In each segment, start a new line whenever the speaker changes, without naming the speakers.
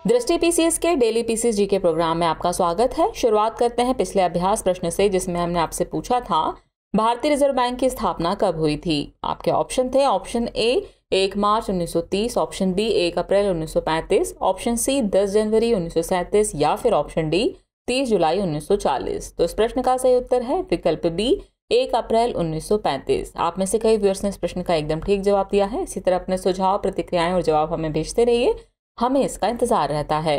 दृष्टि पीसीएस के daily PCS GK programme में आपका स्वागत है। शुरुआत करते हैं पिछले अभ्यास प्रश्न से, जिसमें हमने आपसे पूछा था भारतीय रिजर्व बैंक की स्थापना कब हुई थी। आपके ऑप्शन थे option A 1 March 1930, option B 1 April 1935, option C 10 जनवरी 1937 या फिर ऑप्शन डी 30 जुलाई 1940। तो इस प्रश्न का सही उत्तर है विकल्प बी 1 अप्रैल 1935। आप में से कई व्यूअर्स ने इस प्रश्न का एकदम ठीक जवाब दिया है। इसी तरह अपने सुझाव, प्रतिक्रियाएं और जवाब हमें भेजते रहिए, हमें इसका इंतजार रहता है।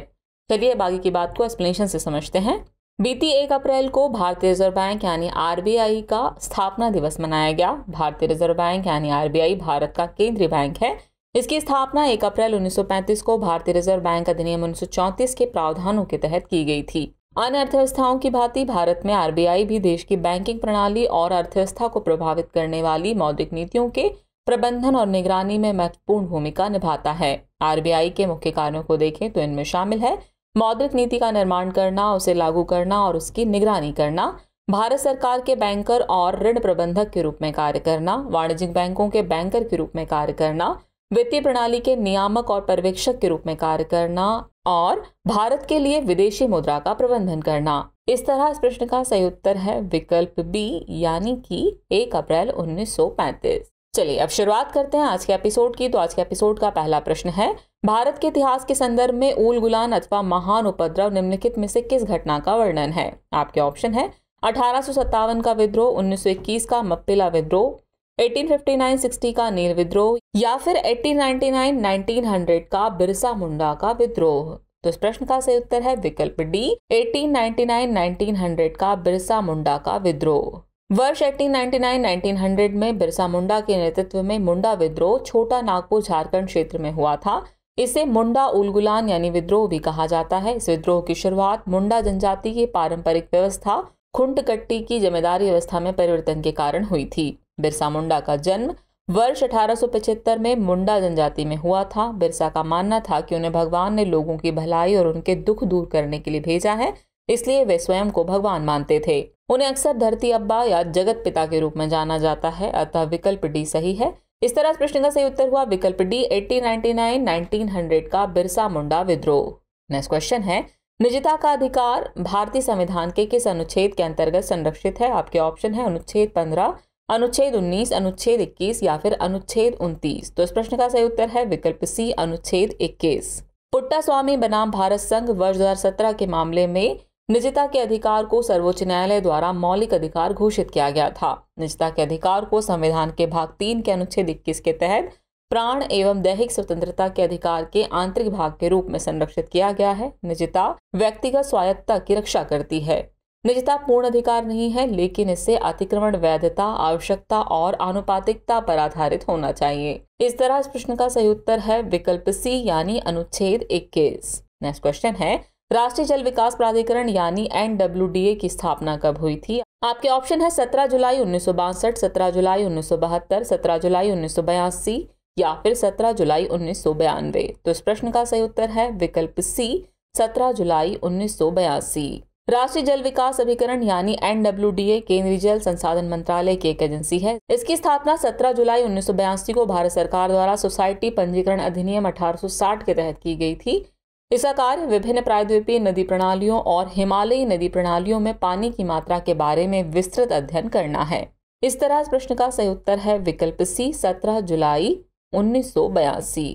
चलिए बाकी की बात को एक्सप्लेनेशन से समझते हैं। बीती 1 अप्रैल को भारतीय रिजर्व बैंक यानी आरबीआई का स्थापना दिवस मनाया गया। भारतीय रिजर्व बैंक यानी आरबीआई भारत का केंद्रीय बैंक है। इसकी स्थापना 1 अप्रैल 1935 को भारतीय रिजर्व बैंक अधिनियम 1934 के प्रावधानों के तहत की गई थी। अन्य अर्थव्यवस्थाओं की भांति भारत में आरबीआई भी देश की बैंकिंग प्रणाली और अर्थव्यवस्था को प्रभावित करने वाली मौद्रिक नीतियों के प्रबंधन और निगरानी में महत्वपूर्ण भूमिका निभाता है। आरबीआई के मुख्य कार्यों को देखें तो इनमें शामिल है मौद्रिक नीति का निर्माण करना, उसे लागू करना और उसकी निगरानी करना, भारत सरकार के बैंकर और ऋण प्रबंधक के रूप में कार्य करना, वाणिज्यिक बैंकों के बैंकर के रूप में कार्य करना, वित्तीय प्रणाली के नियामक और पर्यवेक्षक के रूप में कार्य करना और भारत के लिए विदेशी मुद्रा का प्रबंधन करना। इस तरह इस प्रश्न का सही उत्तर है विकल्प बी यानी कि 1 अप्रैल 1935। चलिए अब शुरुआत करते हैं आज के एपिसोड की। तो आज के एपिसोड का पहला प्रश्न है, भारत के इतिहास के संदर्भ में ऊल गुलान अथवा महान उपद्रव निम्नलिखित में से किस घटना का वर्णन है। आपके ऑप्शन है 1857 का विद्रोह, 1921 का मप्पिला विद्रोह, 1859-60 का नील विद्रोह या फिर 1899-1900 का बिरसा मुंडा का विद्रोह। तो इस प्रश्न का सही उत्तर है विकल्प डी 1899-1900 का बिरसा मुंडा का विद्रोह। वर्ष 1899-1900 में बिरसा मुंडा के नेतृत्व में मुंडा विद्रोह छोटा नागपुर झारखंड क्षेत्र में हुआ था। इसे मुंडा उलगुलान यानी विद्रोह भी कहा जाता है। इस विद्रोह की शुरुआत मुंडा जनजाति की पारंपरिक व्यवस्था खुंटकट्टी की जमींदारी व्यवस्था में परिवर्तन के कारण हुई थी। बिरसा मुंडा का जन्म वर्ष 1875 में मुंडा जनजाति में हुआ था। बिरसा का मानना था कि उन्हें भगवान ने लोगों की भलाई और उनके दुख दूर करने के लिए भेजा है, इसलिए वे स्वयं को भगवान मानते थे। उन्हें अक्सर धरती अब्बा या जगत पिता के रूप में जाना जाता है, अतः विकल्प डी सही है। इस तरह इस प्रश्न का सही उत्तर हुआ विकल्प डी 1899-1900 का बिरसा मुंडा विद्रोह। नेक्स्ट क्वेश्चन है, निजता का अधिकार भारतीय संविधान के किस अनुच्छेद के अंतर्गत संरक्षित है। आपके ऑप्शन है अनुच्छेद 15, अनुच्छेद 19, अनुच्छेद 21 या फिर अनुच्छेद 29। तो इस प्रश्न का सही उत्तर है विकल्प सी अनुच्छेद 21। पुट्टा स्वामी बनाम भारत संघ वर्ष 2017 के मामले में निजता के अधिकार को सर्वोच्च न्यायालय द्वारा मौलिक अधिकार घोषित किया गया था। निजता के अधिकार को संविधान के भाग 3 के अनुच्छेद 21 के तहत प्राण एवं दैहिक स्वतंत्रता के अधिकार के आंतरिक भाग के रूप में संरक्षित किया गया है। निजता व्यक्तिगत स्वायत्तता की रक्षा करती है। निजता पूर्ण अधिकार नहीं है, लेकिन इससे अतिक्रमण वैधता, आवश्यकता और आनुपातिकता पर आधारित होना चाहिए। इस तरह इस प्रश्न का सही उत्तर है विकल्प सी यानी अनुच्छेद 21। नेक्स्ट क्वेश्चन है, राष्ट्रीय जल विकास प्राधिकरण यानी NWDA की स्थापना कब हुई थी। आपके ऑप्शन है 17 जुलाई 1962, 17 जुलाई 1972, 17 जुलाई 1982 या फिर 17 जुलाई 1992। तो इस प्रश्न का सही उत्तर है विकल्प सी 17 जुलाई 1982। राष्ट्रीय जल विकास अभिकरण यानी NWDA केंद्रीय जल संसाधन मंत्रालय की एक एजेंसी है। इसकी स्थापना 17 जुलाई 1982 को भारत सरकार द्वारा सोसाइटी पंजीकरण अधिनियम 1860 के तहत की गई थी। इसका कार्य विभिन्न प्रायद्वीपीय नदी प्रणालियों और हिमालयी नदी प्रणालियों में पानी की मात्रा के बारे में विस्तृत अध्ययन करना है। इस तरह इस प्रश्न का सही उत्तर है विकल्प सी 17 जुलाई 1982।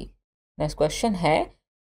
नेक्स्ट क्वेश्चन है,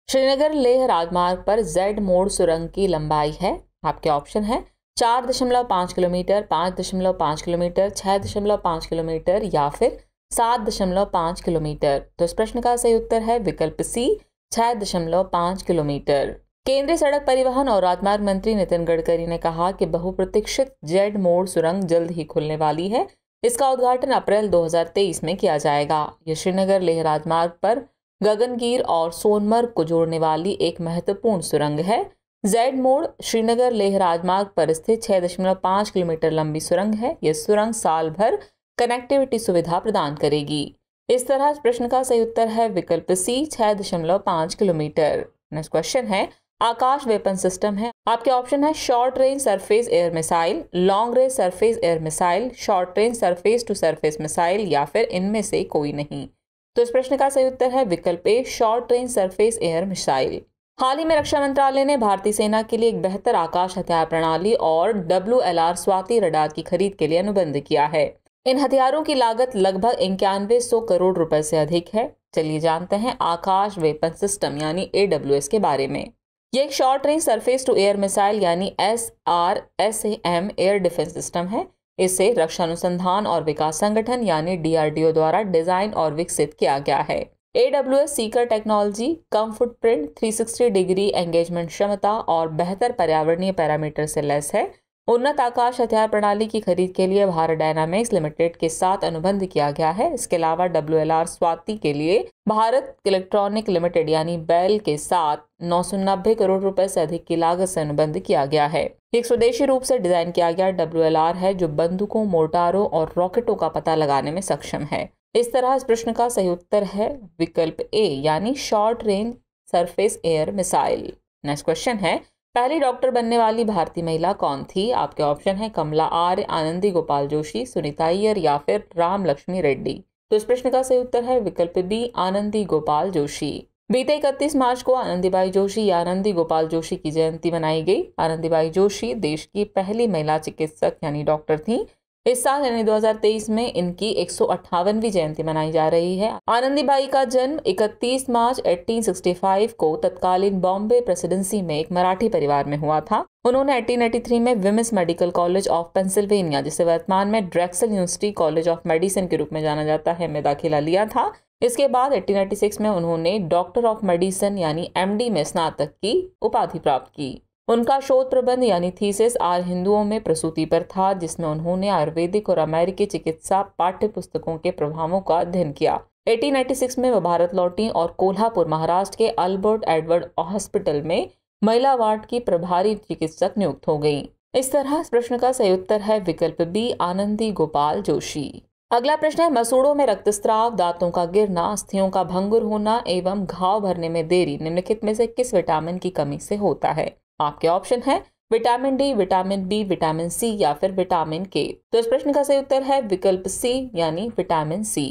श्रीनगर लेह राजमार्ग पर जेड मोड़ सुरंग की लंबाई है। आपके ऑप्शन है 4.5 किलोमीटर, 5.5 किलोमीटर, 6.5 किलोमीटर या फिर 7.5 किलोमीटर। तो इस प्रश्न का सही उत्तर है विकल्प सी 6.5 किलोमीटर। केंद्रीय सड़क परिवहन और राजमार्ग मंत्री नितिन गडकरी ने कहा कि बहुप्रतीक्षित जेड मोड़ सुरंग जल्द ही खुलने वाली है। इसका उद्घाटन अप्रैल 2023 में किया जाएगा। यह श्रीनगर लेह राजमार्ग पर गगनगीर और सोनमर्ग को जोड़ने वाली एक महत्वपूर्ण सुरंग है। जेड मोड़ श्रीनगर लेह राजमार्ग पर स्थित 6.5 किलोमीटर लंबी सुरंग है। यह सुरंग साल भर कनेक्टिविटी सुविधा प्रदान करेगी। इस तरह इस प्रश्न का सही उत्तर है विकल्प सी 6.5 किलोमीटर। नेक्स्ट क्वेश्चन है, आकाश वेपन सिस्टम है। आपके ऑप्शन है short range surface air missile, long range surface air missile, short range surface to surface missile या फिर इनमें से कोई नहीं। तो इस प्रश्न का सही उत्तर है विकल्प A short range surface air missile. हाल ही में रक्षा मंत्रालय ने भारतीय सेना के लिए एक बेहतर आकाश हथियार प्रणाली और WLR स्वाति रडार की खरीद के लिए अनुबंध किया है। इन हथियारों की लागत लगभग 9100 करोड़ रुपए से अधिक है। चलिए जानते हैं आकाश वेपन सिस्टम यानी AWS के बारे में। ये एक short range surface to air missile यानी SRSAM एयर डिफेंस सिस्टम है। इसे रक्षा अनुसंधान और विकास संगठन यानी DRDO द्वारा डिजाइन और विकसित किया गया है। AWS सीकर टेक्नोलॉजी कम फुटप्रिंट, 360 डिग्री एंगेजमेंट क्षमता और बेहतर पर्यावरणीय पैरामीटर से लैस है। उन्नत आकाश हथियार प्रणाली की खरीद के लिए भारत डायनामिक्स लिमिटेड के साथ अनुबंध किया गया है। इसके अलावा WLR स्वाति के लिए भारत इलेक्ट्रॉनिक लिमिटेड यानी BEL के साथ 990 करोड़ रुपए से अधिक की लागत से अनुबंध किया गया है। एक स्वदेशी रूप से डिजाइन किया गया WLR है जो बंदूकों, मोर्टारों और रॉकेटों का पता लगाने में सक्षम है। इस तरह इस प्रश्न का सही उत्तर है विकल्प A यानी short range surface air missile. Next question है, पहली डॉक्टर बनने वाली भारतीय महिला कौन थी? आपके ऑप्शन है कमला आर्य, आनंदी गोपाल जोशी, सुनीता अय्यर या फिर राम लक्ष्मी रेड्डी। तो इस प्रश्न का सही उत्तर है विकल्प B आनंदी गोपाल जोशी। बीते 31 मार्च को आनंदीबाई जोशी या आनंदी गोपाल जोशी की जयंती मनाई गई। आनंदीबाई जोशी देश की पहली महिला चिकित्सक यानी डॉक्टर थी। इस साल यानी 2023 में इनकी 158वीं जयंती मनाई जा रही है। आनंदीबाई का जन्म 31 मार्च 1865 को तत्कालीन बॉम्बे प्रेसिडेंसी में एक मराठी परिवार में हुआ था। उन्होंने 1883 में women's medical college of Pennsylvania, जिसे वर्तमान में Drexel university college of medicine के रूप में जाना जाता है, में दाखिला लिया था। इसके बाद 1896 में उन्होंने डॉक्टर ऑफ मेडिसिन यानी MD में स्नातक की उपाधि प्राप्त की। उनका शोध प्रबंध यानी थीसिस आर्य हिंदुओं में प्रसूति पर था, जिसमें उन्होंने आयुर्वेदिक और अमेरिकी चिकित्सा पाठ्य पुस्तकों के प्रभावों का अध्ययन किया। 1896 में वह भारत लौटी और कोल्हापुर महाराष्ट्र के अल्बर्ट एडवर्ड हॉस्पिटल में महिला वार्ड की प्रभारी चिकित्सक नियुक्त हो गई। इस तरह इस प्रश्न का सही उत्तर है विकल्प B आनंदी गोपाल जोशी। अगला प्रश्न है, मसूड़ों में रक्तस्राव, दांतों का गिरना, अस्थियों का भंगुर होना एवं घाव भरने में देरी निम्नलिखित में से किस विटामिन की कमी से होता है? आपके ऑप्शन है vitamin D, vitamin B, vitamin C या फिर विटामिन K। तो इस प्रश्न का सही उत्तर है विकल्प C यानी विटामिन C।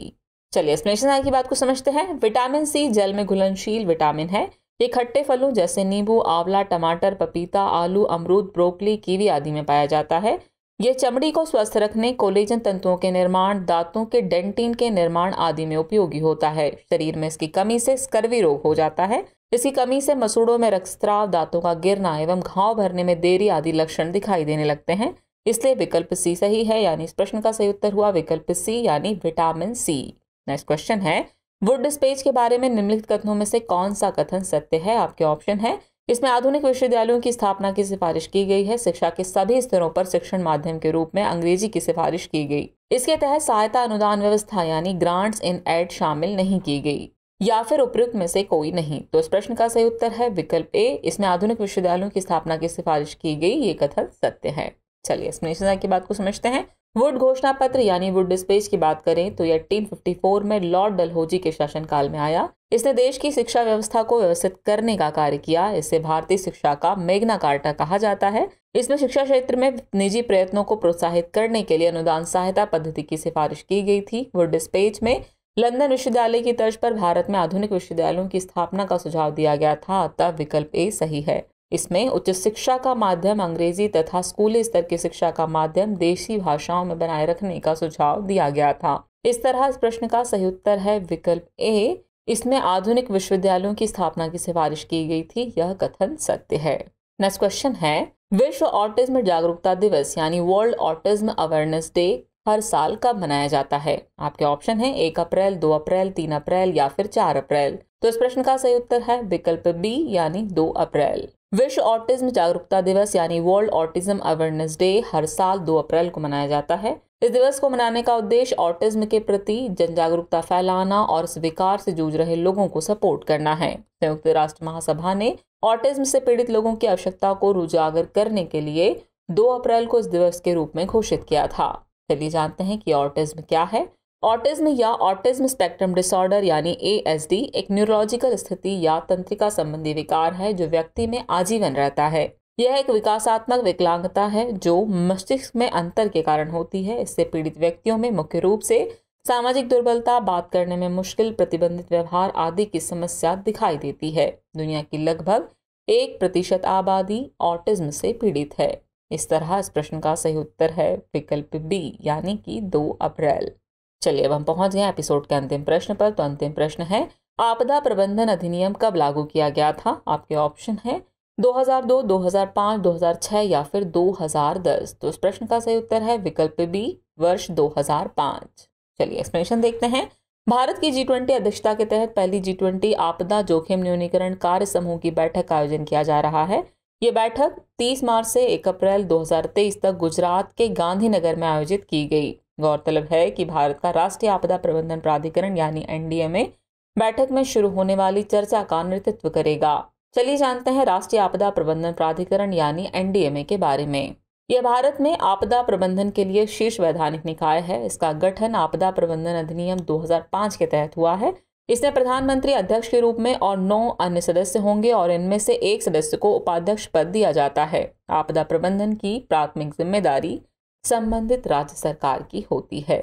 चलिए एक्सप्लेनेशन की बात को समझते हैं। विटामिन C जल में घुलनशील विटामिन है। ये खट्टे फलों जैसे नींबू, आंवला, टमाटर, पपीता, आलू, अमरूद, ब्रोकली, कीवी आदि में पाया जाता है। ये चमड़ी को स्वस्थ रखने, कोलेजन तंतुओं के निर्माण, दांतों के डेंटिन के निर्माण आदि में उपयोगी होता है। शरीर में इसकी कमी से स्कर्वी रोग हो जाता है। इसकी कमी से मसूड़ों में रक्तस्राव, दांतों का गिरना एवं घाव भरने में देरी आदि लक्षण दिखाई देने लगते हैं। इसलिए विकल्प C सही है, यानी इस प्रश्न का सही उत्तर हुआ विकल्प C यानी विटामिन C। नेक्स्ट क्वेश्चन है, वुड डिस्पेच के बारे में निम्नलिखित कथनों में से कौन सा कथन सत्य है? आपके ऑप्शन है इसमें आधुनिक विश्वविद्यालयों की स्थापना की सिफारिश की गई है। शिक्षा के सभी स्तरों पर शिक्षण माध्यम के रूप में अंग्रेजी की सिफारिश की गई। इसके तहत सहायता अनुदान व्यवस्था यानी ग्रांट्स इन एड शामिल नहीं की गई, या फिर उपयुक्त में से कोई नहीं। तो इस प्रश्न का सही उत्तर है विकल्प A, इसमें आधुनिक विश्वविद्यालयों की स्थापना की सिफारिश की गई। ये कथन सत्य है। चलिए एक्सप्लेनेशन की बात को समझते हैं। वुड घोषणा पत्र यानी वुड डिस्पेच की बात करें तो यह 1854 में लॉर्ड डलहौजी के शासनकाल में आया। इसने देश की शिक्षा व्यवस्था को व्यवस्थित करने का कार्य किया। इसे भारतीय शिक्षा का मैग्ना कार्टा कहा जाता है। इसमें शिक्षा क्षेत्र में निजी प्रयत्नों को प्रोत्साहित करने के लिए अनुदान सहायता पद्धति की सिफारिश की गई थी। वुड डिस्पेच में लंदन विश्वविद्यालय की तर्ज पर भारत में आधुनिक विश्वविद्यालयों की स्थापना का सुझाव दिया गया था, अतः विकल्प A सही है। इसमें उच्च शिक्षा का माध्यम अंग्रेजी तथा स्कूली स्तर की शिक्षा का माध्यम देशी भाषाओं में बनाए रखने का सुझाव दिया गया था। इस तरह इस प्रश्न का सही उत्तर है विकल्प A, इसमें आधुनिक विश्वविद्यालयों की स्थापना की सिफारिश की गई थी। यह कथन सत्य है। नेक्स्ट क्वेश्चन है, विश्व ऑटिज्म जागरूकता दिवस यानी वर्ल्ड ऑटिज्म अवेयरनेस डे हर साल कब मनाया जाता है? आपके ऑप्शन है 1 अप्रैल, 2 अप्रैल, 3 अप्रैल या फिर 4 अप्रैल। तो इस प्रश्न का सही उत्तर है विकल्प B यानी 2 अप्रैल। विश्व ऑटिज्म जागरूकता दिवस यानी वर्ल्ड ऑटिज्म अवेयरनेस डे हर साल 2 अप्रैल को मनाया जाता है। इस दिवस को मनाने का उद्देश्य ऑटिज्म के प्रति जन जागरूकता फैलाना और इस विकार से जूझ रहे लोगों को सपोर्ट करना है। संयुक्त राष्ट्र महासभा ने ऑटिज्म से पीड़ित लोगों की आवश्यकता को उजागर करने के लिए 2 अप्रैल को इस दिवस के रूप में घोषित किया था। चलिए जानते हैं कि ऑटिज्म क्या है। ऑटिज्म या ऑटिज्म स्पेक्ट्रम डिसऑर्डर यानी ASD एक न्यूरोलॉजिकल स्थिति या तंत्रिका संबंधी विकार है जो व्यक्ति में आजीवन रहता है। यह एक विकासात्मक विकलांगता है जो मस्तिष्क में अंतर के कारण होती है। इससे पीड़ित व्यक्तियों में मुख्य रूप से सामाजिक दुर्बलता, बात करने में मुश्किल, प्रतिबंधित व्यवहार आदि की समस्या दिखाई देती है। दुनिया की लगभग 1% आबादी ऑटिज्म से पीड़ित है। इस तरह इस प्रश्न का सही उत्तर है विकल्प बी यानी कि 2 अप्रैल। चलिए अब हम पहुंच गए एपिसोड के अंतिम प्रश्न पर। तो अंतिम प्रश्न है, आपदा प्रबंधन अधिनियम कब लागू किया गया था? आपके ऑप्शन है 2002, 2005, 2006 या फिर 2010। तो इस प्रश्न का सही उत्तर है विकल्प बी, वर्ष 2005। चलिए एक्सप्लेनेशन देखते हैं। भारत की G20 अध्यक्षता के तहत पहली G20 आपदा जोखिम न्यूनीकरण कार्य समूह की बैठक का आयोजन किया जा रहा है। ये बैठक 30 मार्च से 1 अप्रैल 2023 तक गुजरात के गांधीनगर में आयोजित की गई। गौरतलब है कि भारत का राष्ट्रीय आपदा प्रबंधन प्राधिकरण यानी NDMA बैठक में शुरू होने वाली चर्चा का नेतृत्व करेगा। चलिए जानते हैं राष्ट्रीय आपदा प्रबंधन प्राधिकरण यानी NDMA के बारे में। यह भारत में आपदा प्रबंधन के लिए शीर्ष वैधानिक निकाय है। इसका गठन आपदा प्रबंधन अधिनियम 2005 के तहत हुआ है। इसमें प्रधानमंत्री अध्यक्ष के रूप में और 9 अन्य सदस्य होंगे और इनमें से एक सदस्य को उपाध्यक्ष पद दिया जाता है। आपदा प्रबंधन की प्राथमिक जिम्मेदारी संबंधित राज्य सरकार की होती है।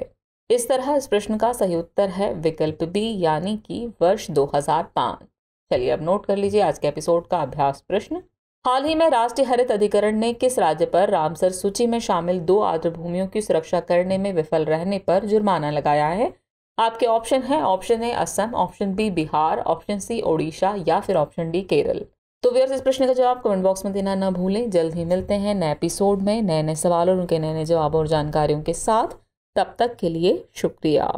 इस तरह इस प्रश्न का सही उत्तर है विकल्प बी यानी कि वर्ष 2005। चलिए अब नोट कर लीजिए आज के एपिसोड का अभ्यास प्रश्न। हाल ही में राष्ट्रीय हरित अधिकरण ने किस राज्य पर रामसर सूची में शामिल 2 आर्द्र भूमियों की सुरक्षा करने में विफल रहने पर जुर्माना लगाया है? आपके ऑप्शन है, option A Assam, option B Bihar, option C Odisha या फिर ऑप्शन डी केरल। तो व्यूअर्स इस प्रश्न का जवाब कमेंट बॉक्स में देना न भूलें। जल्द ही मिलते हैं नए एपिसोड में नए नए सवालों, उनके नए नए जवाबों और जानकारियों के साथ। तब तक के लिए शुक्रिया।